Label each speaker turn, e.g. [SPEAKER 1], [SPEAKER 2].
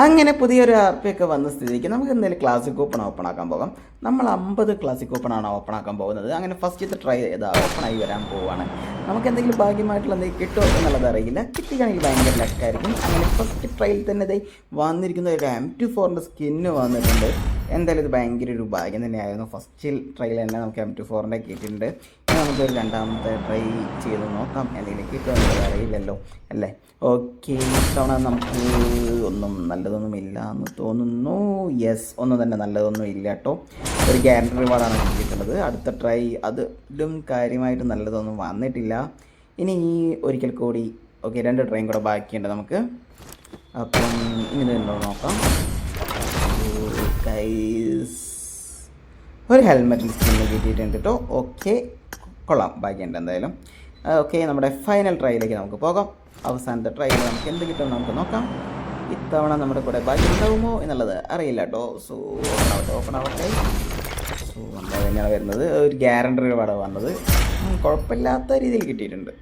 [SPEAKER 1] അങ്ങനെ പുതിയൊരു ആർപ്പിയൊക്കെ വന്ന സ്ഥിതിക്ക് നമുക്ക് എന്തായാലും ക്ലാസിക് കൂപ്പൺ ഓപ്പൺ ആക്കാൻ പോകാം. നമ്മൾ 50 ക്ലാസിക് കൂപ്പണാണ് ഓപ്പൺ ആക്കാൻ പോകുന്നത്. അങ്ങനെ ഫസ്റ്റത്തെ ട്രൈ ചെയ്താൽ ഓപ്പൺ ആയി വരാൻ പോവുകയാണ്. നമുക്ക് എന്തെങ്കിലും ഭാഗ്യമായിട്ടുള്ള എന്തെങ്കിലും കിട്ടുമോ എന്നുള്ളത് അറിയില്ല. കിട്ടുകയാണെങ്കിൽ ഭയങ്കര ലക്കായിരിക്കും. അങ്ങനെ ഫസ്റ്റ് ട്രയൽ തന്നെ ഇതായി വന്നിരിക്കുന്ന ഒരു M24ൻ്റെ സ്കിന്ന് വന്നിട്ടുണ്ട്. എന്തായാലും ഇത് ഭയങ്കര ഒരു ഭാഗ്യം തന്നെയായിരുന്നു. ഫസ്റ്റ് ട്രയൽ തന്നെ നമുക്ക് M24ൻ്റെ കിട്ടിയിട്ടുണ്ട്. നമുക്കൊരു രണ്ടാമത്തെ ട്രൈ ചെയ്ത് നോക്കാം. എന്തെങ്കിലും കിട്ടുമെന്നുള്ളത് അറിയില്ലല്ലോ അല്ലേ. ഓക്കെ, ഇത്തവണ നമുക്ക് ഒന്നും നല്ലതൊന്നും ഇല്ല എന്ന് തോന്നുന്നു. യെസ്, ഒന്നും തന്നെ നല്ലതൊന്നും ഇല്ല കേട്ടോ. ഒരു ഗ്യാരണ്ടി റിവാർഡാണ് കിട്ടിയിട്ടുള്ളത്. അടുത്ത ട്രൈ അതിലും കാര്യമായിട്ട് നല്ലതൊന്നും വന്നിട്ടില്ല. ഇനി ഒരിക്കൽ കൂടി ഓക്കെ, 2 ട്രൈയും കൂടെ ബാക്കിയുണ്ട് നമുക്ക്. അപ്പം ഇനി ഇതുണ്ടോ നോക്കാം. ഒരു ഹെൽമെറ്റിൽ സ്കിന്ന് കിട്ടിയിട്ടുണ്ട് കേട്ടോ. ഓക്കെ, കൊള്ളാം, ബാക്കിയുണ്ട് എന്തായാലും. ഓക്കെ, നമ്മുടെ ഫൈനൽ ട്രൈയിലേക്ക് നമുക്ക് പോകാം. അവസാനത്തെ ട്രൈയിൽ നമുക്ക് എന്ത് കിട്ടുമെന്ന് നമുക്ക് നോക്കാം. ഇത്തവണ നമ്മുടെ കൂടെ ബാക്കി ഉണ്ടാകുമോ എന്നുള്ളത് അറിയില്ല കേട്ടോ. സോ ഓപ്പൺ ആവട്ടെ. സോ നമ്മൾ തന്നെയാണ് വരുന്നത്. ഒരു ഗ്യാരണ്ടി റിവാർഡ് വന്നത്. കുഴപ്പമില്ലാത്ത രീതിയിൽ കിട്ടിയിട്ടുണ്ട്.